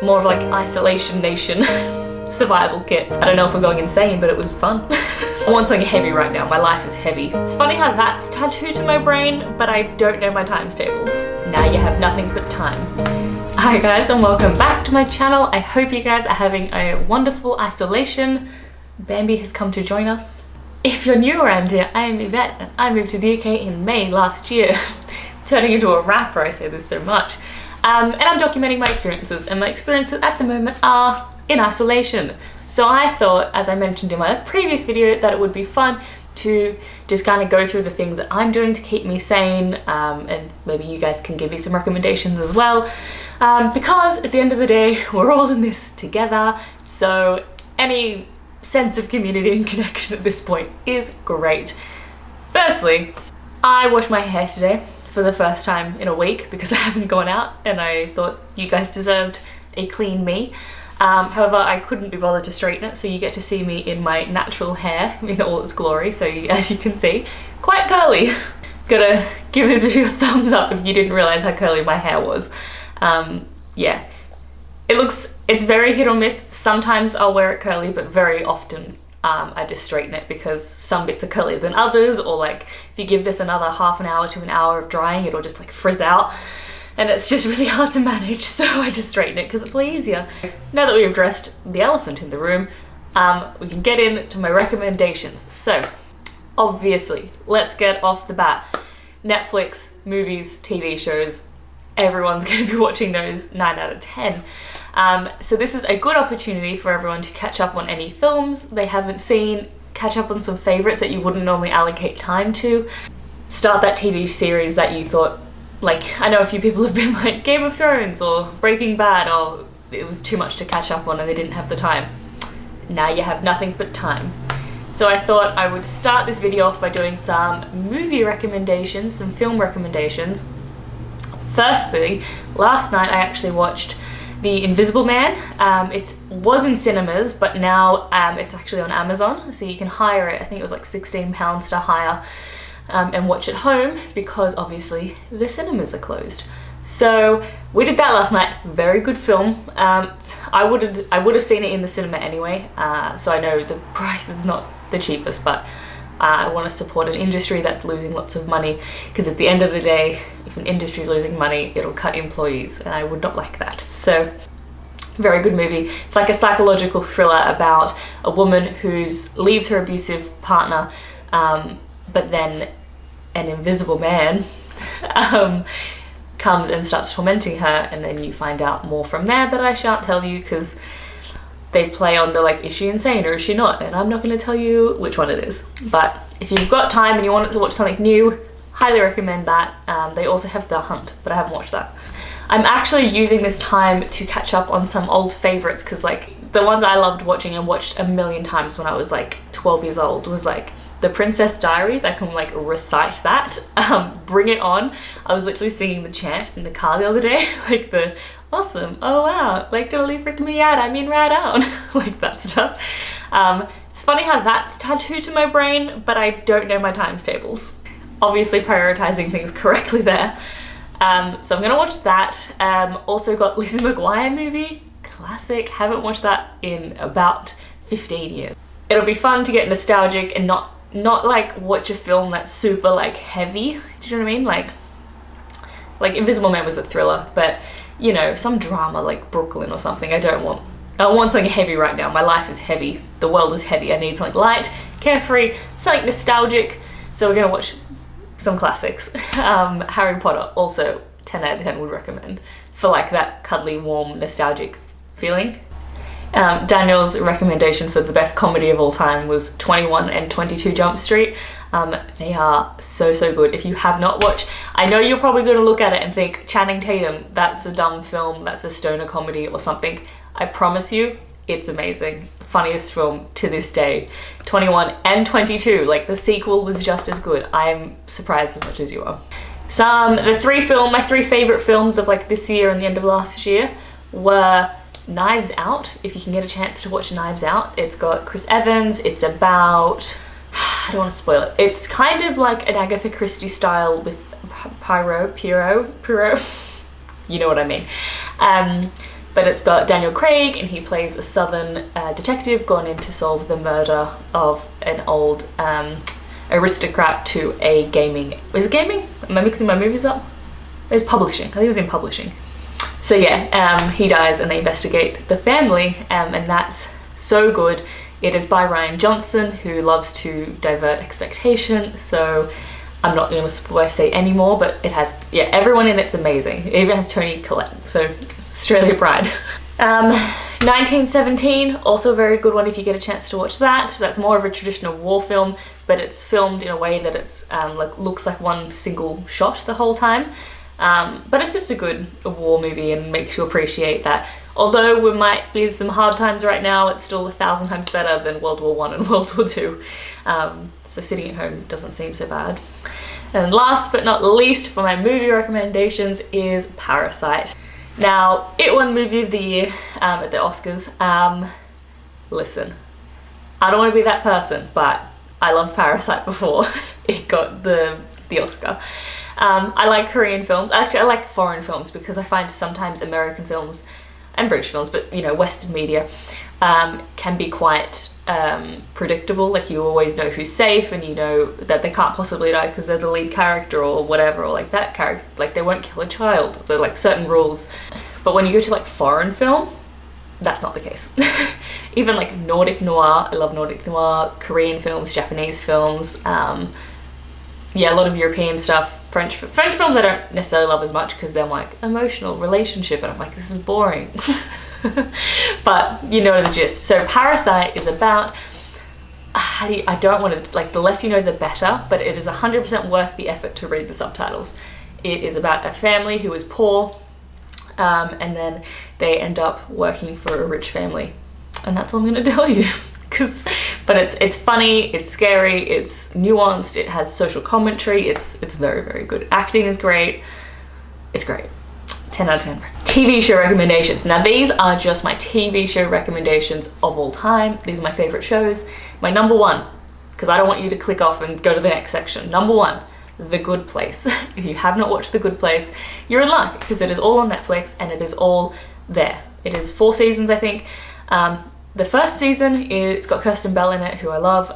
more of like Isolation Nation survival kit. I don't know if we're going insane, but it was fun. I want something heavy right now. My life is heavy. It's funny how that's tattooed to my brain, but I don't know my times tables. Now you have nothing but time. Hi guys, and welcome back to my channel. I hope you guys are having a wonderful isolation. Bambi has come to join us. If you're new around here, I am Yvette and I moved to the UK in May last year. Turning into a rapper, I say this so much. And I'm documenting my experiences, and my experiences at the moment are in isolation. So I thought, as I mentioned in my previous video, that it would be fun to just kind of go through the things that I'm doing to keep me sane, and maybe you guys can give me some recommendations as well, because at the end of the day we're all in this together, so any sense of community and connection at this point is great. Firstly, I washed my hair today for the first time in a week because I haven't gone out, and I thought you guys deserved a clean me. However, I couldn't be bothered to straighten it, so you get to see me in my natural hair in all its glory. So as you can see, quite curly. Gotta give this video a thumbs up if you didn't realize how curly my hair was. Yeah, it's very hit or miss. Sometimes I'll wear it curly, but very often I just straighten it because some bits are curlier than others, or like if you give this another half an hour to an hour of drying, it'll just like frizz out. And it's just really hard to manage, so I just straighten it because it's way easier. Now that we've addressed the elephant in the room, we can get into my recommendations. So, obviously, let's get off the bat. Netflix, movies, TV shows, everyone's going to be watching those 9 out of 10. So this is a good opportunity for everyone to catch up on any films they haven't seen, catch up on some favourites that you wouldn't normally allocate time to, start that TV series that you thought, like, I know a few people have been like Game of Thrones or Breaking Bad, or it was too much to catch up on and they didn't have the time. Now you have nothing but time. So I thought I would start this video off by doing some movie recommendations, some film recommendations. Firstly, last night I actually watched The Invisible Man. It was in cinemas, but now it's actually on Amazon, so you can hire it. I think it was like £16 to hire. And watch at home because obviously the cinemas are closed. So we did that last night. Very good film. I would have seen it in the cinema anyway, so I know the price is not the cheapest, but I want to support an industry that's losing lots of money, because at the end of the day, if an industry is losing money, it'll cut employees, and I would not like that. So very good movie. It's like a psychological thriller about a woman who leaves her abusive partner, but then an invisible man comes and starts tormenting her, and then you find out more from there, but I shan't tell you because they play on the like, is she insane or is she not? And I'm not going to tell you which one it is. But if you've got time and you want to watch something new, highly recommend that. They also have The Hunt, but I haven't watched that. I'm actually using this time to catch up on some old favorites, because like the ones I loved watching and watched a million times when I was like 12 years old was like The Princess Diaries. I can like recite that. Bring It On. I was literally singing the chant in the car the other day, like the awesome, oh wow, like totally freak me out, I mean right on, like that stuff. It's funny how that's tattooed to my brain, but I don't know my times tables. Obviously prioritizing things correctly there. So I'm gonna watch that. Also got Lizzie McGuire movie, classic. Haven't watched that in about 15 years. It'll be fun to get nostalgic and not like watch a film that's super like heavy. Do you know what I mean? Like Invisible Man was a thriller, but you know, some drama like Brooklyn or something. I want something heavy right now. My life is heavy. The world is heavy. I need something light, carefree, something nostalgic. So we're gonna watch some classics. Harry Potter, also 10 out of 10 would recommend for like that cuddly, warm, nostalgic feeling. Daniel's recommendation for the best comedy of all time was 21 and 22 Jump Street. They are so good. If you have not watched, I know you're probably going to look at it and think, Channing Tatum, that's a dumb film, that's a stoner comedy or something. I promise you, it's amazing. Funniest film to this day. 21 and 22, like the sequel was just as good. I'm surprised as much as you are. My three favorite films of like this year and the end of last year were Knives Out. If you can get a chance to watch Knives Out, it's got Chris Evans. It's about, I don't want to spoil it. It's kind of like an Agatha Christie style with Poirot. You know what I mean. But it's got Daniel Craig, and he plays a southern detective gone in to solve the murder of an old aristocrat to a gaming... Is it gaming? Am I mixing my movies up? It was publishing. I think it was in publishing. So yeah, he dies and they investigate the family, and that's so good. It is by Ryan Johnson, who loves to divert expectation, so I'm not going to say any more, but it has, yeah, everyone in it's amazing. It even has Toni Collette, so Australia pride. 1917, also a very good one if you get a chance to watch that. That's more of a traditional war film, but it's filmed in a way that it's looks like one single shot the whole time. But it's just a good war movie and makes you appreciate that although we might be in some hard times right now, it's still 1,000 times better than World War I and World War II. So sitting at home doesn't seem so bad. And last but not least for my movie recommendations is Parasite. Now, it won Movie of the Year at the Oscars. Listen, I don't want to be that person, but I loved Parasite before it got the Oscar. I like Korean films. Actually, I like foreign films because I find sometimes American films and British films, but you know, Western media can be quite predictable. Like you always know who's safe and you know that they can't possibly die because they're the lead character or whatever, or like that character, like they won't kill a child. They're like certain rules. But when you go to like foreign film, that's not the case. Even like Nordic noir, I love Nordic noir, Korean films, Japanese films, yeah, a lot of European stuff. French films I don't necessarily love as much because they're like emotional relationship and I'm like, this is boring. But you know the gist. So Parasite is about, I don't want to, like the less you know the better, but it is 100% worth the effort to read the subtitles. It is about a family who is poor and then they end up working for a rich family. And that's all I'm going to tell you. But it's funny, it's scary, it's nuanced, it has social commentary, it's very, very good. Acting is great, it's great. 10 out of 10. TV show recommendations. Now these are just my TV show recommendations of all time. These are my favorite shows. My number one, because I don't want you to click off and go to the next section. Number one, The Good Place. If you have not watched The Good Place, you're in luck because it is all on Netflix and it is all there. It is 4 seasons, I think. The first season, it's got Kirsten Bell in it, who I love.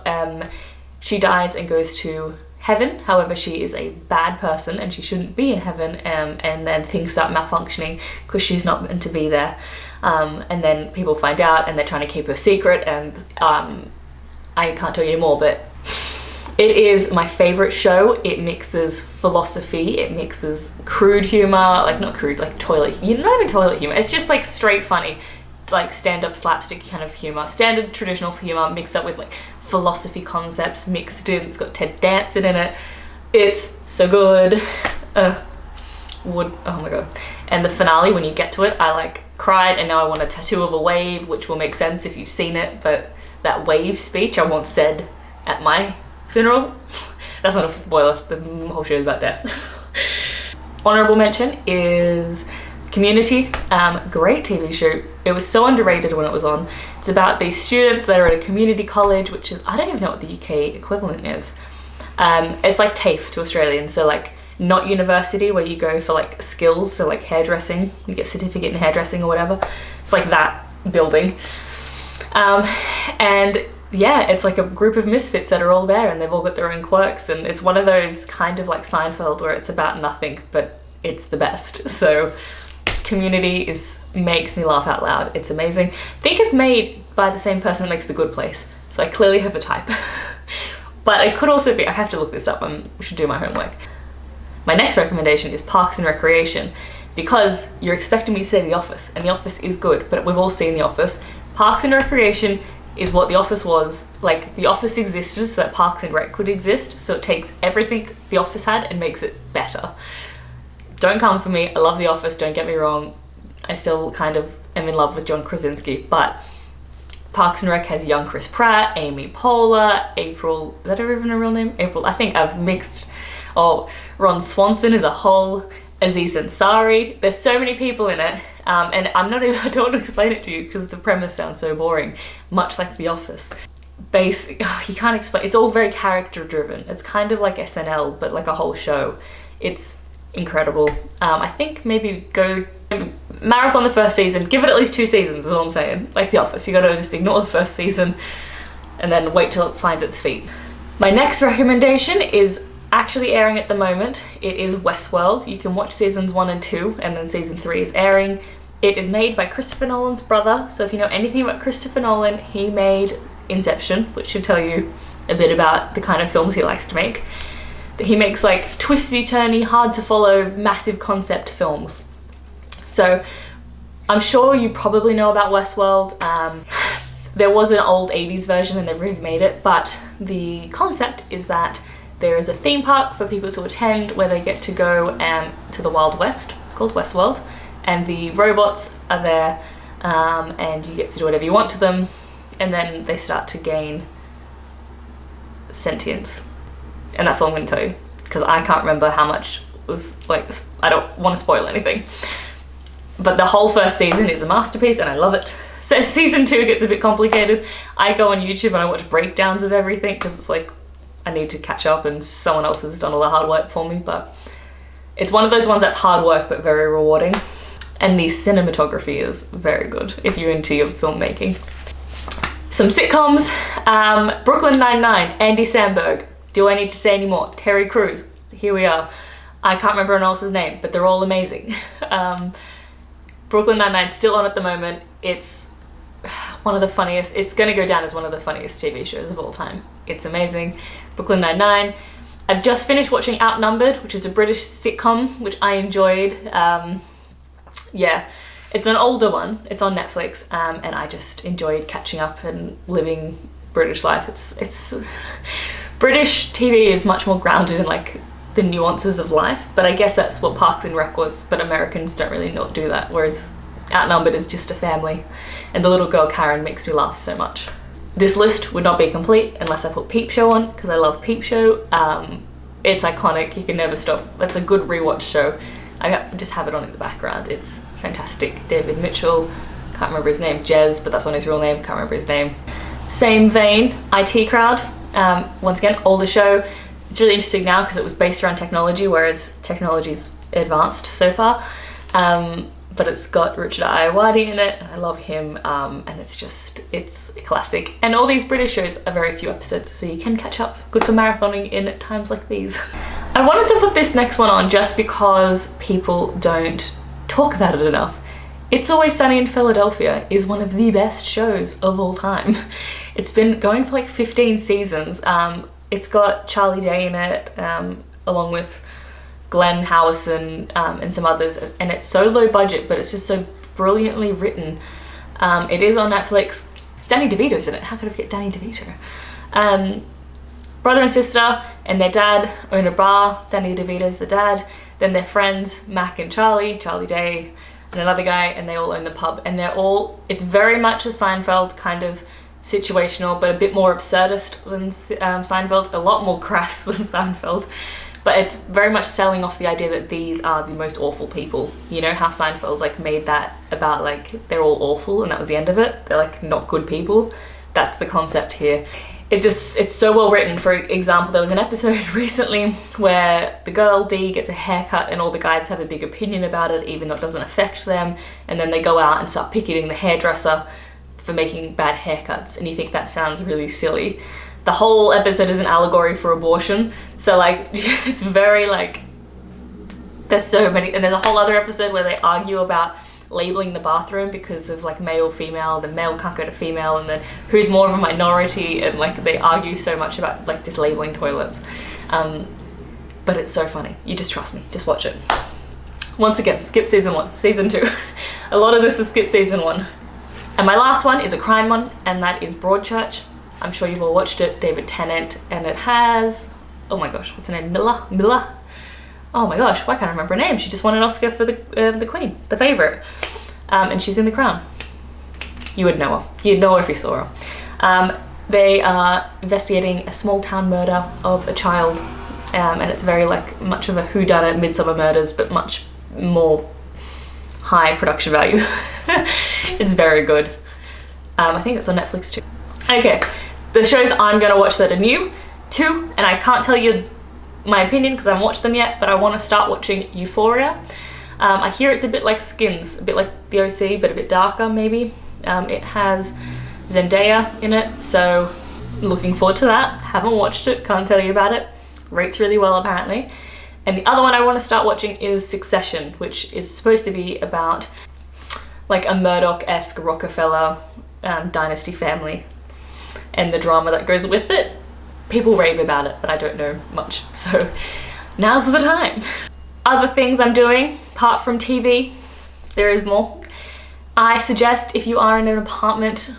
She dies and goes to heaven. However, she is a bad person and she shouldn't be in heaven. And then things start malfunctioning because she's not meant to be there. And then people find out and they're trying to keep her secret. And I can't tell you more, but it is my favorite show. It mixes philosophy, it mixes crude humor, like not crude, like toilet, not even toilet humor. It's just like straight funny. Like stand-up slapstick kind of humor, standard traditional humor mixed up with like philosophy concepts mixed in. It's got Ted Danson in it. It's so good. Oh my god. And the finale, when you get to it, I like cried and now I want a tattoo of a wave, which will make sense if you've seen it, but that wave speech I once said at my funeral. That's not a spoiler, the whole show is about death. Honorable mention is Community. Great TV show. It was so underrated when it was on. It's about these students that are at a community college, which is, I don't even know what the UK equivalent is. It's like TAFE to Australians, so like not university where you go for like skills, so like hairdressing, you get a certificate in hairdressing or whatever. It's like that building. And yeah, it's like a group of misfits that are all there and they've all got their own quirks, and it's one of those kind of like Seinfeld where it's about nothing, but it's the best. So Community makes me laugh out loud. It's amazing. I think it's made by the same person that makes The Good Place, so I clearly have a type. But it could also be, I have to look this up, I should do my homework. My next recommendation is Parks and Recreation, because you're expecting me to say The Office, and The Office is good, but we've all seen The Office. Parks and Recreation is what The Office was. Like, The Office existed so that Parks and Rec could exist, so it takes everything The Office had and makes it better. Don't come for me, I love The Office, don't get me wrong. I still kind of am in love with John Krasinski, but Parks and Rec has young Chris Pratt, Amy Poehler, April, is that even a real name? April, I think I've mixed, Ron Swanson is a whole, Aziz Ansari. There's so many people in it, and I don't want to explain it to you because the premise sounds so boring, much like The Office. You can't explain, it's all very character driven. It's kind of like SNL, but like a whole show. It's incredible. I think maybe go Marathon the first season, give it at least 2 seasons is all I'm saying. Like The Office, you gotta just ignore the first season and then wait till it finds its feet. My next recommendation is actually airing at the moment. It is Westworld. You can watch seasons 1 and 2 and then season 3 is airing. It is made by Christopher Nolan's brother, so if you know anything about Christopher Nolan, he made Inception, which should tell you a bit about the kind of films he likes to make. He makes like twisty-turny, hard to follow, massive concept films. So I'm sure you probably know about Westworld. There was an old 80s version and they've remade it, but the concept is that there is a theme park for people to attend where they get to go to the Wild West, called Westworld, and the robots are there and you get to do whatever you want to them, and then they start to gain sentience. And that's all I'm going to tell you, because I can't remember how much was like, I don't want to spoil anything. But the whole first season is a masterpiece and I love it. So season 2 gets a bit complicated. I go on YouTube and I watch breakdowns of everything because it's like I need to catch up and someone else has done all the hard work for me, but it's one of those ones that's hard work but very rewarding. And the cinematography is very good if you're into your filmmaking. Some sitcoms, Brooklyn Nine-Nine, Andy Samberg. Do I need to say any more? Terry Crews, here we are. I can't remember anyone else's name, but they're all amazing. Brooklyn Nine-Nine's still on at the moment. It's one of the funniest, it's gonna go down as one of the funniest TV shows of all time. It's amazing. Brooklyn Nine-Nine. I've just finished watching Outnumbered, which is a British sitcom, which I enjoyed. Yeah, it's an older one. It's on Netflix, and I just enjoyed catching up and living British life. It's British TV is much more grounded in like the nuances of life, but I guess that's what Parks and Rec was, but Americans don't really not do that, whereas Outnumbered is just a family, and the little girl Karen makes me laugh so much. This list would not be complete unless I put Peep Show on, because I love Peep Show. It's iconic, you can never stop. That's a good rewatch show. I just have it on in the background. It's fantastic. David Mitchell, can't remember his name, Jez, but that's not his real name, can't remember his name. Same vein, IT Crowd. Once again, older show. It's really interesting now because it was based around technology, whereas technology's advanced so far. But it's got Richard Ayoade in it, and I love him, and it's a classic. And all these British shows are very few episodes, so you can catch up. Good for marathoning in times like these. I wanted to put this next one on just because people don't talk about it enough. It's Always Sunny in Philadelphia is one of the best shows of all time. It's been going for like 15 seasons. It's got Charlie Day in it, along with Glenn Howison and some others, and it's so low budget, but it's just so brilliantly written. It is on Netflix. Danny DeVito's in it. How could I forget Danny DeVito? Brother and sister and their dad own a bar. Danny DeVito's the dad. Then their friends, Mac and Charlie Day, and another guy, and they all own the pub. And it's very much a Seinfeld kind of situational, but a bit more absurdist than Seinfeld, a lot more crass than Seinfeld. But it's very much selling off the idea that these are the most awful people. You know how Seinfeld like made that about like they're all awful and that was the end of it? They're like not good people. That's the concept here. It's so well written. For example, there was an episode recently where the girl Dee gets a haircut and all the guys have a big opinion about it even though it doesn't affect them, and then they go out and start picketing the hairdresser for making bad haircuts, and you think that sounds really silly. The whole episode is an allegory for abortion, so like it's very like there's so many, and there's a whole other episode where they argue about labeling the bathroom because of like male female, the male can't go to female, and then who's more of a minority, and like they argue so much about like just labeling toilets, but it's so funny. You just trust me, just watch it. Once again, skip season 1, season 2. A lot of this is skip season 1. And my last one is a crime one, and that is Broadchurch. I'm sure you've all watched it, David Tennant, and it has, oh my gosh, what's her name, Miller? Oh my gosh, why can't I remember her name? She just won an Oscar for the Queen, the favourite. And she's in The Crown. You would know her. You'd know her if you saw her. They are investigating a small town murder of a child, and it's very like much of a whodunit, Midsummer Murders, but much more high production value. It's very good. I think it's on Netflix too. Okay, the shows I'm gonna watch that are new, 2, and I can't tell you my opinion because I haven't watched them yet, but I want to start watching Euphoria. I hear it's a bit like Skins, a bit like the OC, but a bit darker maybe. It has Zendaya in it, so looking forward to that. Haven't watched it, can't tell you about it. Rates really well apparently. And the other one I want to start watching is Succession, which is supposed to be about like a Murdoch-esque Rockefeller dynasty family and the drama that goes with it. People rave about it, but I don't know much, so now's the time. Other things I'm doing, apart from TV, there is more. I suggest if you are in an apartment,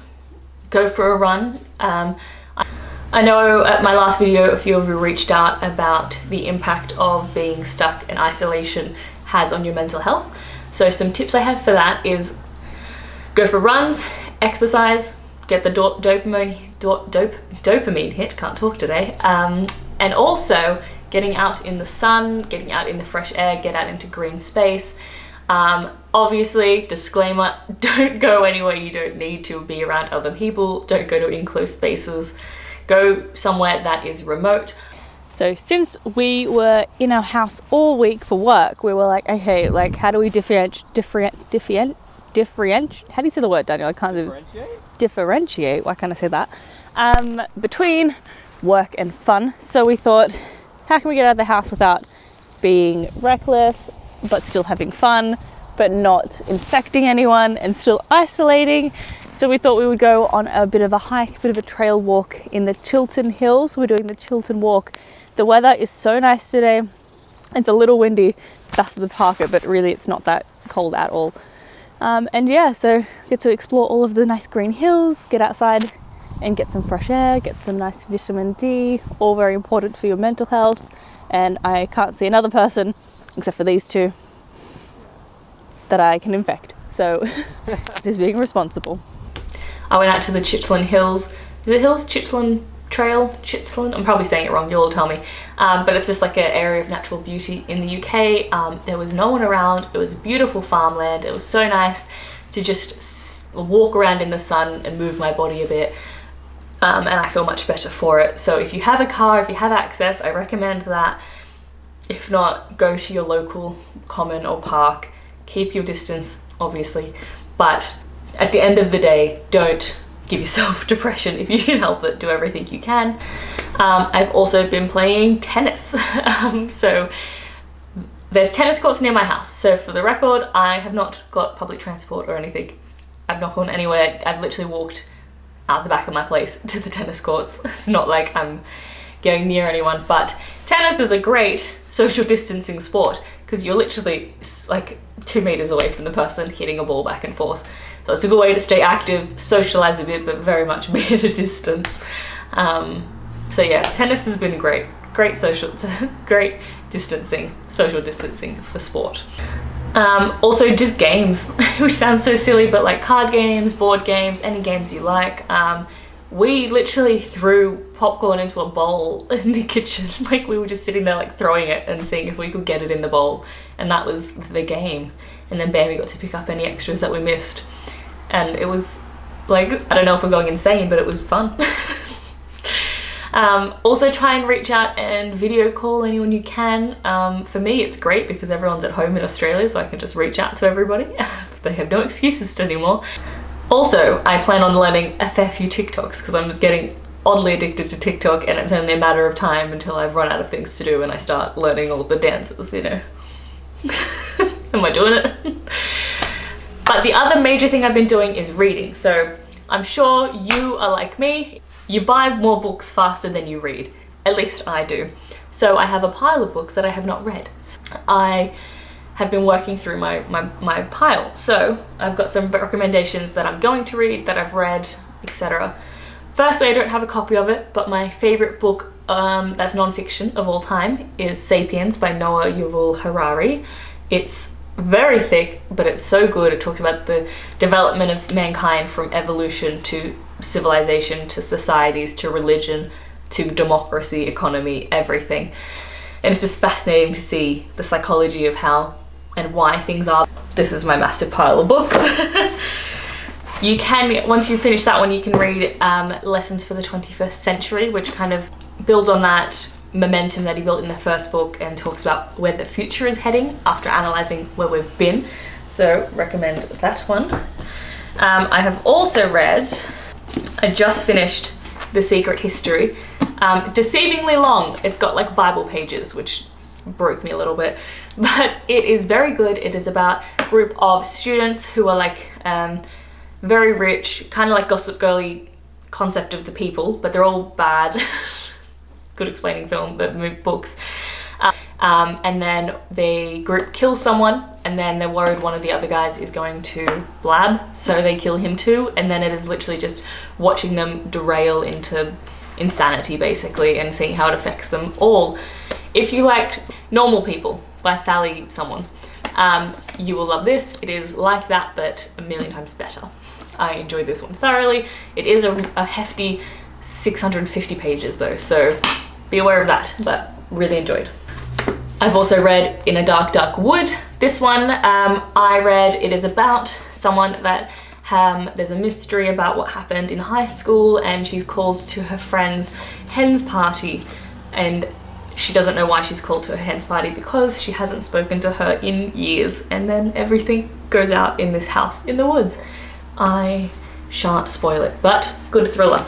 go for a run. I know at my last video a few of you reached out about the impact of being stuck in isolation has on your mental health. So some tips I have for that is go for runs, exercise, get the dopamine hit, can't talk today, and also getting out in the sun, getting out in the fresh air, get out into green space. Obviously, disclaimer, don't go anywhere you don't need to be around other people, don't go to enclosed spaces, go somewhere that is remote. So since we were in our house all week for work, we were like, okay, like how do we differentiate, how do you say the word, Daniel? I can't differentiate, why can't I say that? Between work and fun. So we thought, how can we get out of the house without being reckless, but still having fun, but not infecting anyone and still isolating? So we thought we would go on a bit of a hike, a bit of a trail walk in the Chiltern Hills. We're doing the Chiltern Walk. The weather is so nice today. It's a little windy, that's the parka, but really it's not that cold at all. And yeah, so get to explore all of the nice green hills, get outside and get some fresh air, get some nice vitamin D, all very important for your mental health. And I can't see another person, except for these two, that I can infect. So just being responsible. I went out to the Chitland Hills. Is it Hills? Chitland Trail? Chitland? I'm probably saying it wrong, you'll all tell me. But it's just like an area of natural beauty in the UK. There was no one around. It was beautiful farmland. It was so nice to just walk around in the sun and move my body a bit. And I feel much better for it. So if you have a car, if you have access, I recommend that. If not, go to your local common or park. Keep your distance, obviously. But at the end of the day, don't give yourself depression if you can help it. Do everything you can. I've also been playing tennis. So there's tennis courts near my house. So for the record, I have not got public transport or anything. I've not gone anywhere. I've literally walked out the back of my place to the tennis courts. It's not like I'm going near anyone, but tennis is a great social distancing sport because you're literally like 2 meters away from the person hitting a ball back and forth. So it's a good way to stay active, socialize a bit, but very much be at a distance. So yeah, tennis has been great distancing, social distancing for sport. Also just games, which sounds so silly, but like card games, board games, any games you like. We literally threw popcorn into a bowl in the kitchen. Like we were just sitting there like throwing it and seeing if we could get it in the bowl. And that was the game. And then Bambi got to pick up any extras that we missed. And it was like, I don't know if we're going insane, but it was fun. Also try and reach out and video call anyone you can. For me, it's great because everyone's at home in Australia, so I can just reach out to everybody. They have no excuses anymore. Also, I plan on learning a fair few TikToks because I'm just getting oddly addicted to TikTok, and it's only a matter of time until I've run out of things to do and I start learning all the dances, you know. Am I doing it? But the other major thing I've been doing is reading. So I'm sure you are like me. You buy more books faster than you read. At least I do. So I have a pile of books that I have not read. I have been working through my pile. So I've got some recommendations that I'm going to read, that I've read, etc. Firstly, I don't have a copy of it, but my favorite book that's non-fiction of all time is Sapiens by Noah Yuval Harari. It's very thick, but it's so good. It talks about the development of mankind from evolution to civilization to societies to religion to democracy, economy, everything. And it's just fascinating to see the psychology of how and why things are. This is my massive pile of books. You can, once you finish that one, you can read Lessons for the 21st Century, which kind of builds on that momentum that he built in the first book and talks about where the future is heading after analysing where we've been. So recommend that one. I have also read, I just finished The Secret History. Deceivingly long. It's got like Bible pages, which broke me a little bit, but it is very good. It is about a group of students who are like very rich, kind of like Gossip Girly concept of The People, but they're all bad. Good explaining film, but books. And then the group kills someone, and then they're worried one of the other guys is going to blab, so they kill him too, and then it is literally just watching them derail into insanity basically and seeing how it affects them all. If you liked Normal People by Sally someone, you will love this. It is like that, but a million times better. I enjoyed this one thoroughly. It is a hefty 650 pages though, so be aware of that, but really enjoyed. I've also read In a Dark, Dark Wood. This one I read, it is about someone that there's a mystery about what happened in high school, and she's called to her friend's hen's party, and she doesn't know why she's called to her hen's party because she hasn't spoken to her in years, and then everything goes out in this house in the woods. I shan't spoil it, but good thriller.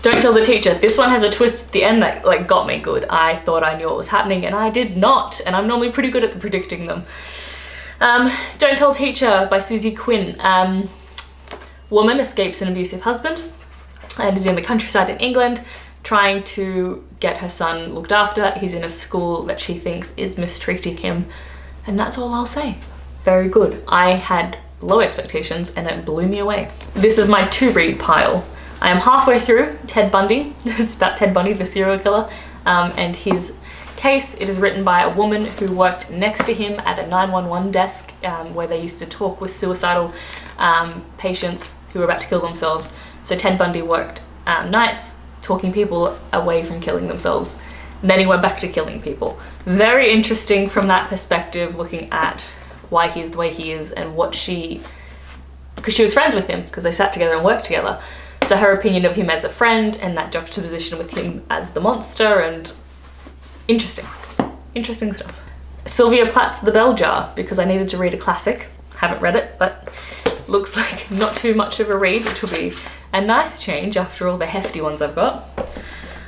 Don't Tell the Teacher. This one has a twist at the end that like got me good. I thought I knew what was happening and I did not, and I'm normally pretty good at predicting them. Don't Tell Teacher by Susie Quinn. Woman escapes an abusive husband and is in the countryside in England trying to get her son looked after. He's in a school that she thinks is mistreating him, and that's all I'll say. Very good. I had low expectations and it blew me away. This is my to-read pile. I am halfway through Ted Bundy. It's about Ted Bundy, the serial killer, and his case. It is written by a woman who worked next to him at a 911 desk where they used to talk with suicidal patients who were about to kill themselves. So Ted Bundy worked nights talking people away from killing themselves. And then he went back to killing people. Very interesting from that perspective, looking at why he's the way he is and what because she was friends with him because they sat together and worked together. So her opinion of him as a friend and that juxtaposition with him as the monster, and interesting stuff. Sylvia Plath's The Bell Jar, because I needed to read a classic. Haven't read it, but looks like not too much of a read, which will be a nice change after all the hefty ones I've got.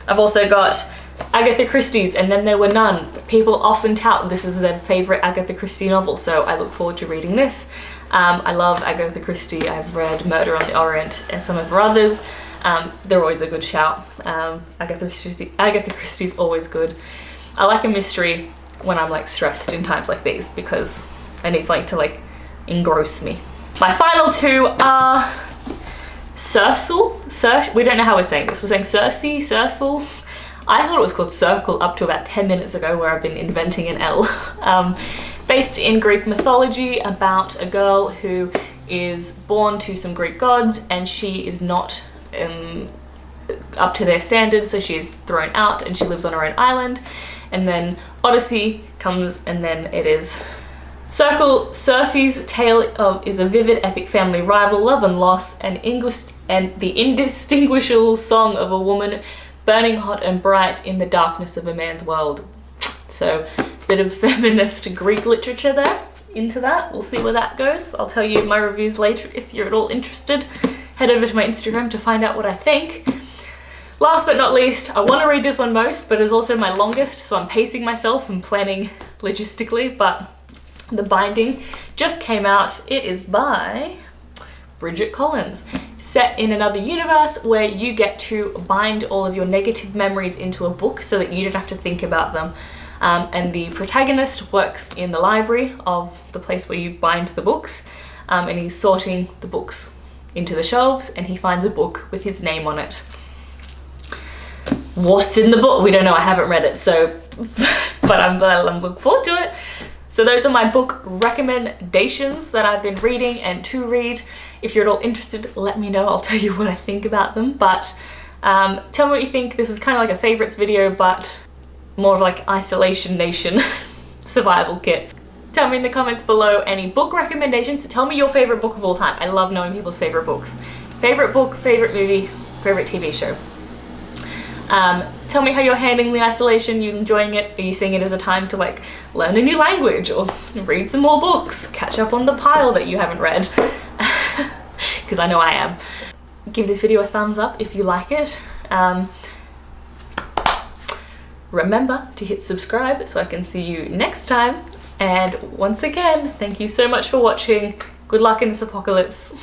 I've also got Agatha Christie's And Then There Were None. People often tout this as their favourite Agatha Christie novel, so I look forward to reading this. I love Agatha Christie. I've read Murder on the Orient and some of her others. They're always a good shout. Agatha Christie's always good. I like a mystery when I'm like stressed in times like these because I need something to like engross me. My final two are Circle. We don't know how we're saying this. We're saying Circle. I thought it was called Circle up to about 10 minutes ago, where I've been inventing an L. Based in Greek mythology, about a girl who is born to some Greek gods and she is not up to their standards, so she is thrown out and she lives on her own island. And then Odyssey comes, and then it is Circle. Circe's tale is a vivid epic family rival, love and loss, and the indistinguishable song of a woman burning hot and bright in the darkness of a man's world. So bit of feminist Greek literature there into that. We'll see where that goes. I'll tell you my reviews later if you're at all interested. Head over to my Instagram to find out what I think. Last but not least, I want to read this one most, but it's also my longest, so I'm pacing myself and planning logistically, but The Binding just came out. It is by Bridget Collins. Set in another universe where you get to bind all of your negative memories into a book so that you don't have to think about them. And the protagonist works in the library of the place where you bind the books, and he's sorting the books into the shelves, and he finds a book with his name on it. What's in the book? We don't know. I haven't read it, so but I'm looking forward to it. So those are my book recommendations that I've been reading and to read. If you're at all interested, let me know. I'll tell you what I think about them. But tell me what you think. This is kind of like a favorites video, but more of like Isolation Nation survival kit. Tell me in the comments below any book recommendations. Tell me your favorite book of all time. I love knowing people's favorite books. Favorite book, favorite movie, favorite TV show. Tell me how you're handling the isolation. You enjoying it? Are you seeing it as a time to like learn a new language or read some more books, catch up on the pile that you haven't read? Because I know I am. Give this video a thumbs up if you like it. Remember to hit subscribe so I can see you next time. And once again, thank you so much for watching. Good luck in this apocalypse.